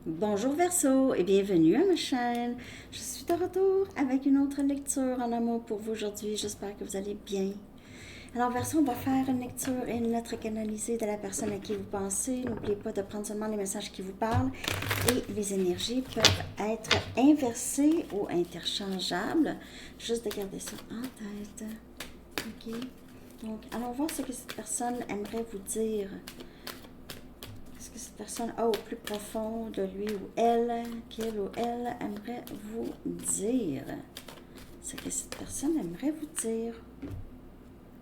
Bonjour Verseau et bienvenue à ma chaîne. Je suis de retour avec une autre lecture en amour pour vous aujourd'hui. J'espère que vous allez bien. Alors Verseau, on va faire une lecture et une lettre canalisée de la personne à qui vous pensez. N'oubliez pas de prendre seulement les messages qui vous parlent et les énergies peuvent être inversées ou interchangeables. Juste de garder ça en tête. Ok. Donc, allons voir ce que cette personne aimerait vous dire. Qu'est-ce que cette personne a au plus profond de lui ou elle, qu'il ou elle aimerait vous dire? Ce que cette personne aimerait vous dire.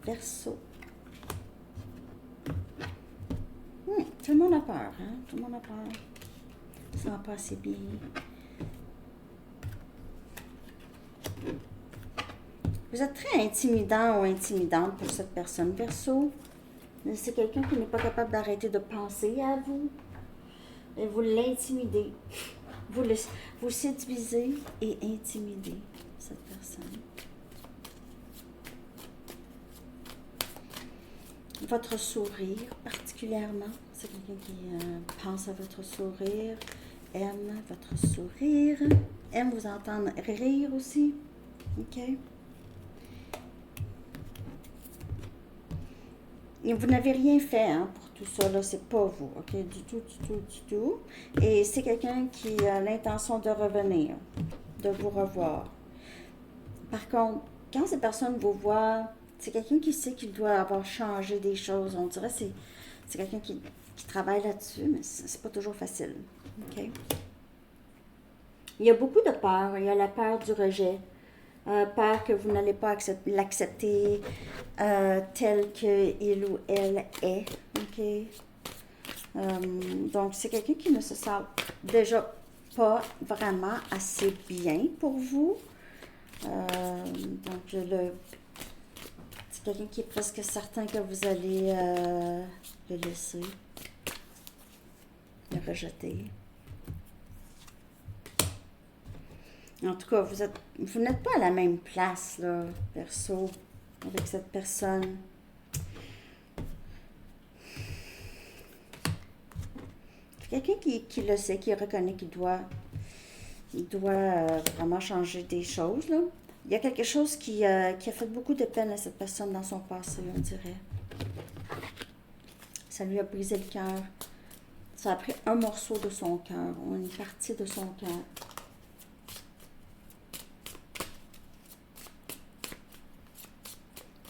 Verseau. Tout le monde a peur, hein? Tout le monde a peur. Ça va pas assez bien. Vous êtes très intimidant ou intimidante pour cette personne, Verseau. C'est quelqu'un qui n'est pas capable d'arrêter de penser à vous. Et vous l'intimidez. Vous séduisez et intimidez cette personne. Votre sourire, particulièrement. C'est quelqu'un qui pense à votre sourire, aime votre sourire, aime vous entendre rire aussi. OK? Et vous n'avez rien fait hein, pour tout ça, là, c'est pas vous, OK? Du tout, du tout, du tout. Et c'est quelqu'un qui a l'intention de revenir, de vous revoir. Par contre, quand ces personnes vous voient, c'est quelqu'un qui sait qu'il doit avoir changé des choses. On dirait que c'est quelqu'un qui travaille là-dessus, mais c'est pas toujours facile. OK? Il y a beaucoup de peur. Il y a la peur du rejet. Peur que vous n'allez pas l'accepter tel qu'il ou elle est. OK? Donc, c'est quelqu'un qui ne se sent déjà pas vraiment assez bien pour vous. Donc, c'est quelqu'un qui est presque certain que vous allez le laisser, le rejeter. En tout cas, vous n'êtes pas à la même place, là, Verseau, avec cette personne. C'est quelqu'un qui le sait, qui reconnaît qu'il doit vraiment changer des choses, là. Il y a quelque chose qui a fait beaucoup de peine à cette personne dans son passé, on dirait. Ça lui a brisé le cœur. Ça a pris un morceau de son cœur, une partie de son cœur.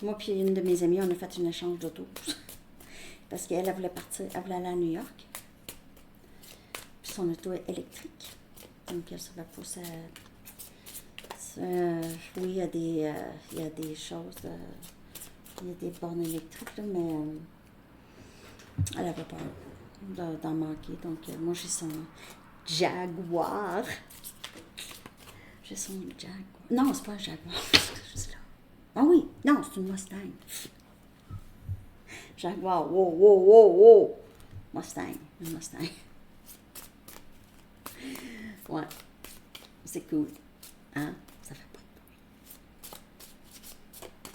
Moi puis une de mes amies, on a fait un échange d'auto. Parce qu'elle voulait partir, elle voulait aller à New York. Puis son auto est électrique. Donc ça va pousser oui, il y a des choses, il y a des bornes électriques, là, mais elle avait peur d'en manquer. Donc moi j'ai son Jaguar. J'ai son Jaguar. Non, c'est pas un Jaguar. Ah oui, non, c'est une Mustang. Jaguar, wow, wow, wow, wow. Mustang, une Mustang. Ouais, c'est cool. Hein? Ça fait pas de bruit.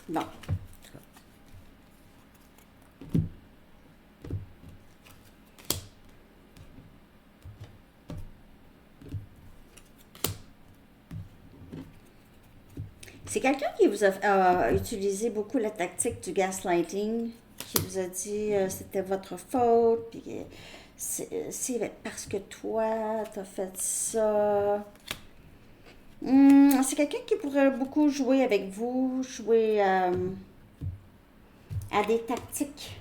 Bon. C'est quelqu'un qui vous a utilisé beaucoup la tactique du gaslighting, qui vous a dit c'était votre faute, puis c'est parce que toi, t'as fait ça. C'est quelqu'un qui pourrait beaucoup jouer avec vous, jouer à des tactiques,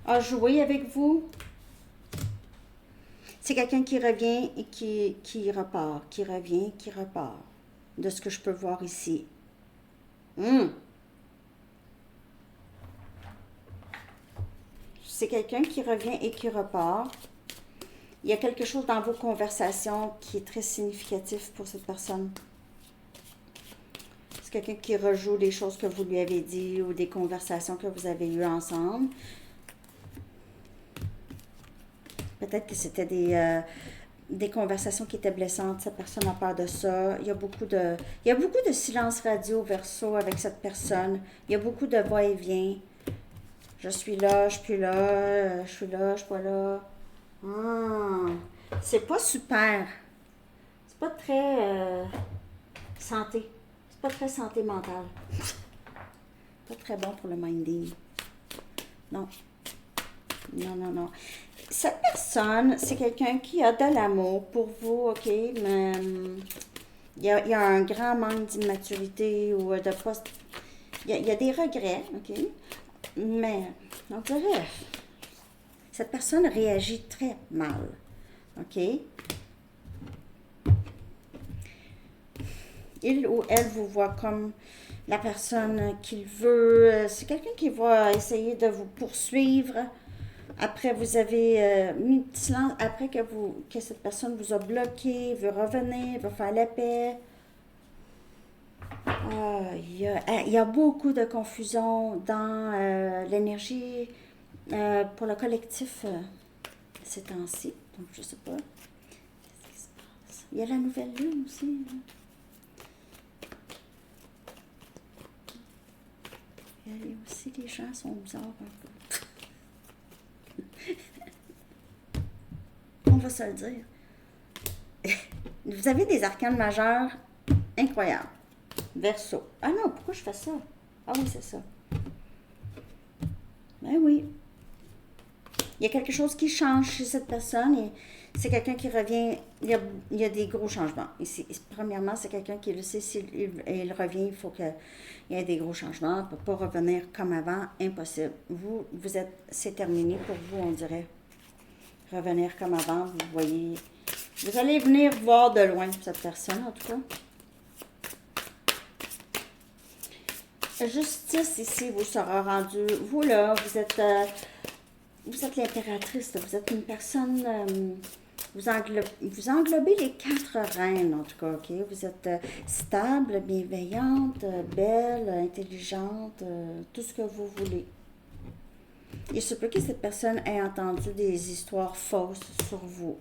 à jouer avec vous. C'est quelqu'un qui revient et qui repart, qui revient, qui repart, de ce que je peux voir ici. C'est quelqu'un qui revient et qui repart. Il y a quelque chose dans vos conversations qui est très significatif pour cette personne. C'est quelqu'un qui rejoue des choses que vous lui avez dit ou des conversations que vous avez eues ensemble. Peut-être que c'était des conversations qui étaient blessantes. Cette personne a peur de ça. Il y a beaucoup de silence radio Verseau avec cette personne. Il y a beaucoup de va-et-vient. Je suis là, je suis plus là, je suis là, je suis pas là. C'est pas super. C'est pas très santé. C'est pas très santé mentale. Pas très bon pour le minding. Non. Non, non, non. Cette personne, c'est quelqu'un qui a de l'amour pour vous, ok, mais il y a un grand manque d'immaturité ou de poste. Il y a des regrets, ok, mais on dirait, cette personne réagit très mal, ok. Il ou elle vous voit comme la personne qu'il veut. C'est quelqu'un qui va essayer de vous poursuivre. Après, vous avez mis du silence, après que cette personne vous a bloqué, veut revenir, veut faire la paix. Il y a beaucoup de confusion dans l'énergie pour le collectif ces temps-ci. Donc, je sais pas. Qu'est-ce qui se passe? Il y a la nouvelle lune aussi. Là. Il y a aussi, les gens sont bizarres un peu. On va se le dire. Vous avez des arcanes majeures incroyables. Verseau. Ah non, pourquoi je fais ça? Ah oui, c'est ça. Ben oui. Il y a quelque chose qui change chez cette personne et c'est quelqu'un qui revient. Il y a des gros changements. Ici, premièrement, c'est quelqu'un qui le sait, s'il il revient, il faut qu'il y ait des gros changements. Il ne peut pas revenir comme avant, impossible. C'est terminé pour vous, on dirait. Revenir comme avant, vous voyez. Vous allez venir voir de loin cette personne, en tout cas. Justice ici vous sera rendue. Vous là, vous êtes l'impératrice. Vous êtes une personne. Vous englobez les 4 reines en tout cas. Ok, vous êtes stable, bienveillante, belle, intelligente, tout ce que vous voulez. Il se peut que cette personne ait entendu des histoires fausses sur vous.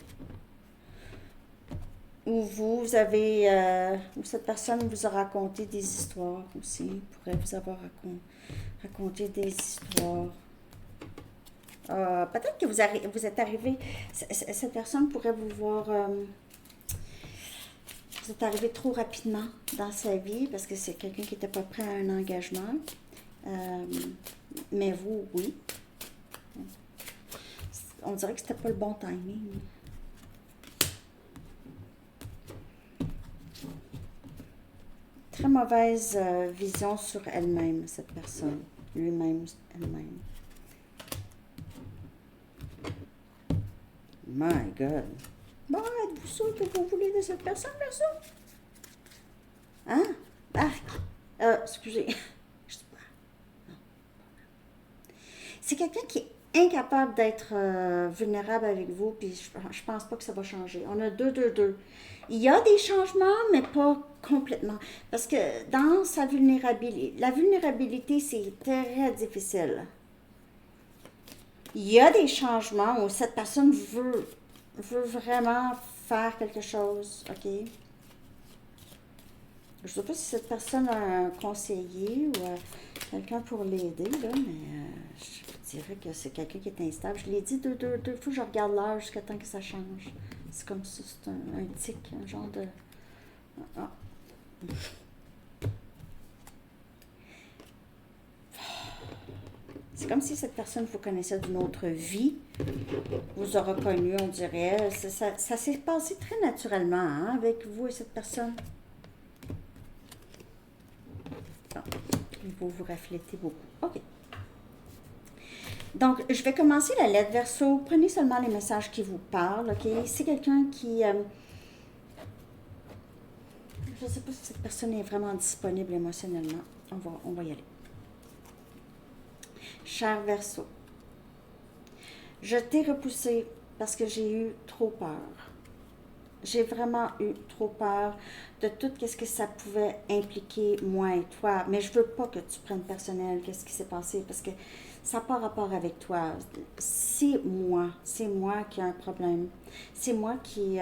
Ou ou cette personne vous a raconté des histoires aussi, pourrait vous avoir raconté des histoires. Peut-être que vous êtes arrivé, cette personne pourrait vous voir, vous êtes arrivé trop rapidement dans sa vie parce que c'est quelqu'un qui n'était pas prêt à un engagement. Mais vous, oui. On dirait que c'était pas le bon timing. Très mauvaise vision sur elle-même, cette personne. Lui-même, elle-même. My God. Bon, êtes-vous sûr que vous voulez de cette personne, Verseau? Hein? Arc. Excusez. Je sais pas. Non. C'est quelqu'un qui est incapable d'être vulnérable avec vous, puis je pense pas que ça va changer. On a 2-2-2. Il y a des changements, mais pas complètement. Parce que dans sa vulnérabilité, la vulnérabilité, c'est très difficile. Il y a des changements où cette personne veut vraiment faire quelque chose, ok? Je ne sais pas si cette personne a un conseiller ou quelqu'un pour l'aider, là, mais je dirais que c'est quelqu'un qui est instable. Je l'ai dit deux fois, je regarde l'heure jusqu'à temps que ça change. C'est comme ça, c'est un tic, un genre de... Ah. C'est comme si cette personne vous connaissait d'une autre vie, vous a reconnu, on dirait. Ça s'est passé très naturellement hein, avec vous et cette personne. Bon, vous vous reflétez beaucoup. OK. Donc, je vais commencer la lettre Verseau. Prenez seulement les messages qui vous parlent, OK? C'est quelqu'un qui... je ne sais pas si cette personne est vraiment disponible émotionnellement. On va y aller. Cher Verseau, je t'ai repoussé parce que j'ai eu trop peur. J'ai vraiment eu trop peur de tout ce que ça pouvait impliquer moi et toi. Mais je veux pas que tu prennes personnel qu'est-ce qui s'est passé parce que ça n'a pas rapport avec toi. C'est moi qui ai un problème. C'est moi qui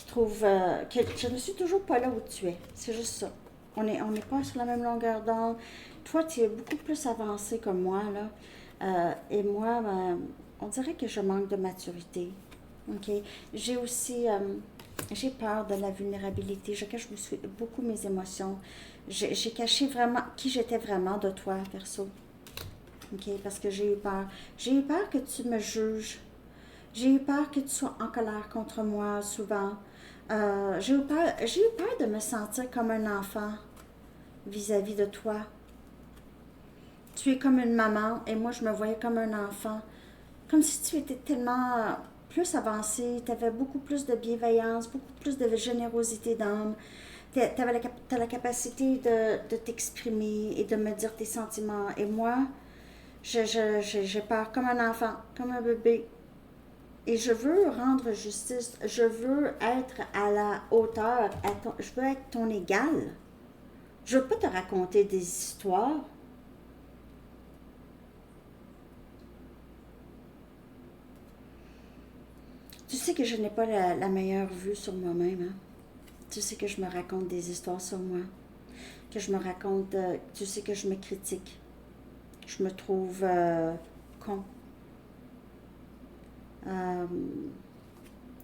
trouve que je ne suis toujours pas là où tu es. C'est juste ça. On n'est pas sur la même longueur d'onde. Toi, tu es beaucoup plus avancé que moi, là. Et moi, on dirait que je manque de maturité. OK? J'ai aussi, j'ai peur de la vulnérabilité. Je cache beaucoup mes émotions. J'ai caché vraiment qui j'étais vraiment de toi, perso. OK? Parce que j'ai eu peur. J'ai eu peur que tu me juges. J'ai eu peur que tu sois en colère contre moi souvent. J'ai eu peur de me sentir comme un enfant vis-à-vis de toi. Tu es comme une maman et moi je me voyais comme un enfant. Comme si tu étais tellement plus avancé, tu avais beaucoup plus de bienveillance, beaucoup plus de générosité d'âme. Tu as la capacité de t'exprimer et de me dire tes sentiments. Et moi, j'ai peur comme un enfant, comme un bébé. Et je veux rendre justice. Je veux être à la hauteur. Je veux être ton égal. Je veux pas te raconter des histoires. Tu sais que je n'ai pas la meilleure vue sur moi-même. Hein? Tu sais que je me raconte des histoires sur moi. Que je me raconte... tu sais que je me critique. Je me trouve con. Euh,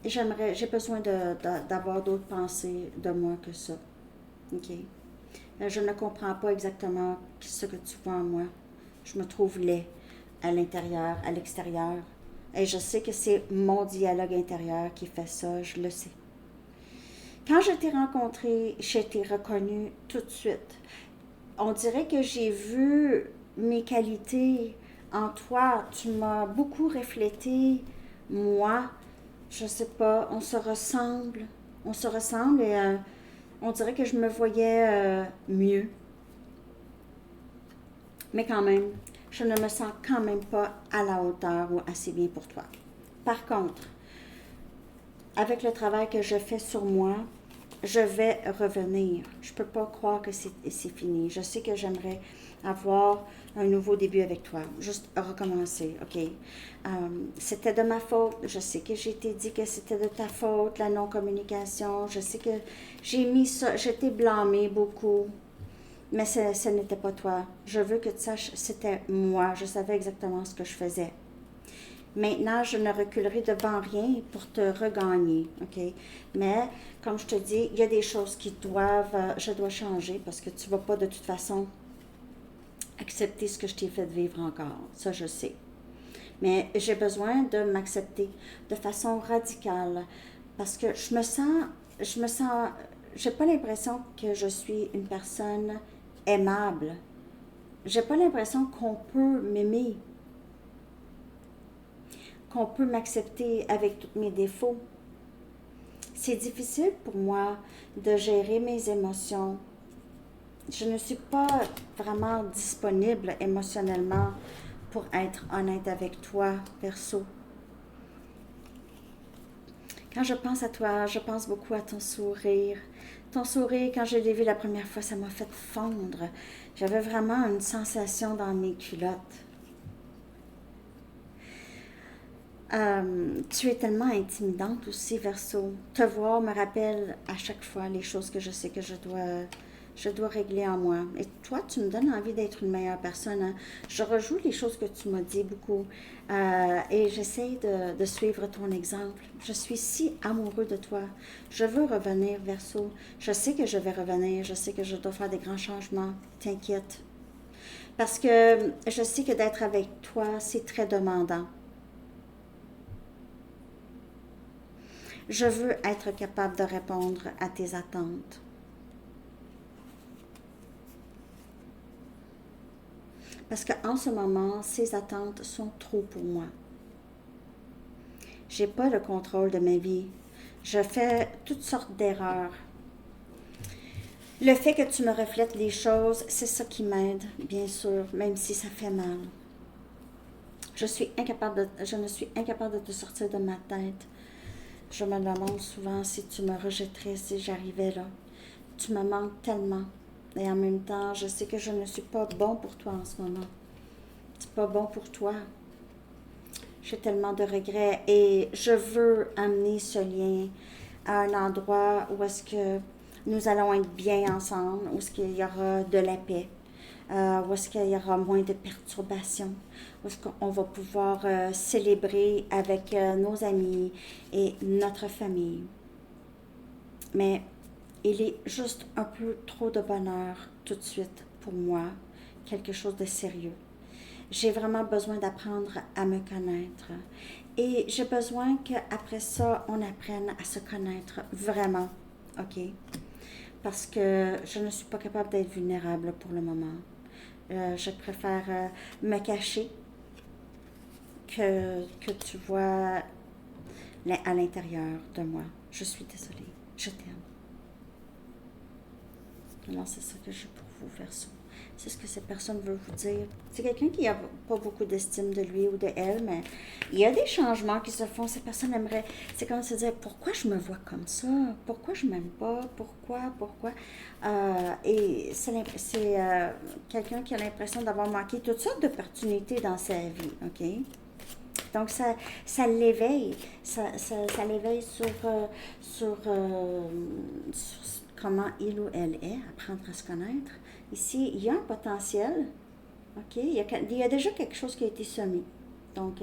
et j'ai besoin d'avoir d'autres pensées de moi que ça. OK? Je ne comprends pas exactement ce que tu vois en moi. Je me trouve laid à l'intérieur, à l'extérieur. Et je sais que c'est mon dialogue intérieur qui fait ça, je le sais. Quand je t'ai rencontré, je t'ai reconnu tout de suite. On dirait que j'ai vu mes qualités en toi. Tu m'as beaucoup reflété, moi. Je sais pas, on se ressemble. On se ressemble et on dirait que je me voyais mieux. Mais quand même, je ne me sens quand même pas à la hauteur ou assez bien pour toi. Par contre, avec le travail que je fais sur moi, je vais revenir. Je ne peux pas croire que c'est fini. Je sais que j'aimerais avoir un nouveau début avec toi. Juste recommencer, OK? C'était de ma faute. Je sais que j'ai été dit que c'était de ta faute, la non-communication. Je sais que j'ai mis ça, je t'ai blâmé beaucoup. Mais ce n'était pas toi. Je veux que tu saches, c'était moi. Je savais exactement ce que je faisais. Maintenant, je ne reculerai devant rien pour te regagner, OK? Mais, comme je te dis, il y a des choses qui je dois changer parce que tu ne vas pas de toute façon accepter ce que je t'ai fait vivre encore. Ça, je sais. Mais j'ai besoin de m'accepter de façon radicale parce que j'ai pas l'impression que je suis une personne aimable. J'ai pas l'impression qu'on peut m'aimer, qu'on peut m'accepter avec tous mes défauts. C'est difficile pour moi de gérer mes émotions. Je ne suis pas vraiment disponible émotionnellement pour être honnête avec toi, perso. Quand je pense à toi, je pense beaucoup à ton sourire. Ton sourire, quand je l'ai vu la première fois, ça m'a fait fondre. J'avais vraiment une sensation dans mes culottes. Tu es tellement intimidante aussi, Verseau. Te voir me rappelle à chaque fois les choses que je sais que je dois régler en moi. Et toi, tu me donnes envie d'être une meilleure personne. Hein? Je rejoue les choses que tu m'as dit beaucoup et j'essaie de suivre ton exemple. Je suis si amoureux de toi. Je veux revenir, Verseau. Je sais que je vais revenir. Je sais que je dois faire des grands changements. T'inquiète. Parce que je sais que d'être avec toi, c'est très demandant. Je veux être capable de répondre à tes attentes. Parce qu'en ce moment, ces attentes sont trop pour moi. J'ai pas le contrôle de ma vie. Je fais toutes sortes d'erreurs. Le fait que tu me reflètes les choses, c'est ça qui m'aide, bien sûr, même si ça fait mal. Je ne suis incapable de te sortir de ma tête. Je me demande souvent si tu me rejetterais si j'arrivais là. Tu me manques tellement. Et en même temps, je sais que je ne suis pas bon pour toi en ce moment. C'est pas bon pour toi. J'ai tellement de regrets et je veux amener ce lien à un endroit où est-ce que nous allons être bien ensemble, où est-ce qu'il y aura de la paix. où est-ce qu'il y aura moins de perturbations, où est-ce qu'on va pouvoir célébrer avec nos amis et notre famille. Mais il est juste un peu trop de bonheur tout de suite pour moi, quelque chose de sérieux. J'ai vraiment besoin d'apprendre à me connaître. Et j'ai besoin qu'après ça, on apprenne à se connaître vraiment. OK? Parce que je ne suis pas capable d'être vulnérable pour le moment. Je préfère me cacher que tu vois à l'intérieur de moi. Je suis désolée. Je t'aime. Alors, c'est ça que j'ai pour vous, Verseau. C'est ce que cette personne veut vous dire. C'est quelqu'un qui n'a pas beaucoup d'estime de lui ou de elle, mais il y a des changements qui se font. Cette personne aimerait, c'est comme se dire, pourquoi je me vois comme ça? Pourquoi je m'aime pas? Pourquoi? Et c'est quelqu'un qui a l'impression d'avoir manqué toutes sortes d'opportunités dans sa vie, OK? Donc, ça l'éveille. Ça l'éveille sur comment il ou elle est, apprendre à se connaître. Ici, il y a un potentiel. OK? Il y a déjà quelque chose qui a été semé. Donc,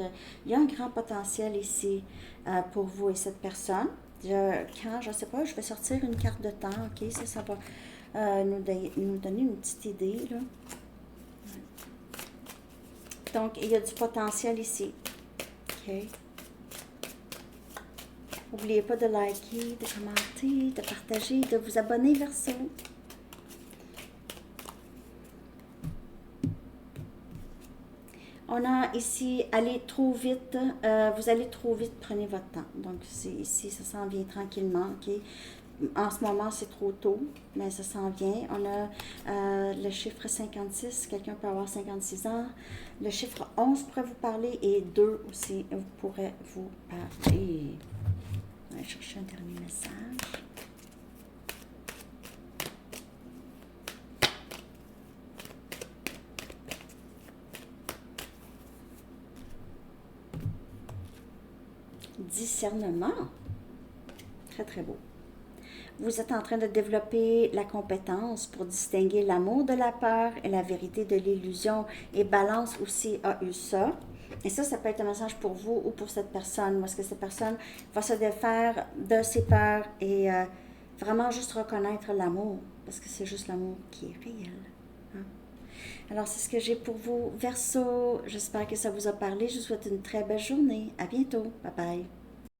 il y a un grand potentiel ici pour vous et cette personne. Je ne sais pas, je vais sortir une carte de temps. OK? Ça va nous donner une petite idée, là. Donc, il y a du potentiel ici. OK? N'oubliez pas de liker, de commenter, de partager, de vous abonner, Verseau. On a ici, allez trop vite, vous allez trop vite, prenez votre temps. Donc, ici, ça s'en vient tranquillement, OK? En ce moment, c'est trop tôt, mais ça s'en vient. On a le chiffre 56, quelqu'un peut avoir 56 ans. Le chiffre 11 pourrait vous parler et 2 aussi pourrait vous parler. On va chercher un dernier message. Discernement. Très, très beau. Vous êtes en train de développer la compétence pour distinguer l'amour de la peur et la vérité de l'illusion. Et Balance aussi a eu ça. Et ça peut être un message pour vous ou pour cette personne. Parce que cette personne va se défaire de ses peurs et vraiment juste reconnaître l'amour. Parce que c'est juste l'amour qui est réel. Hein? Alors, c'est ce que j'ai pour vous, Verseau. J'espère que ça vous a parlé. Je vous souhaite une très belle journée. À bientôt. Bye bye.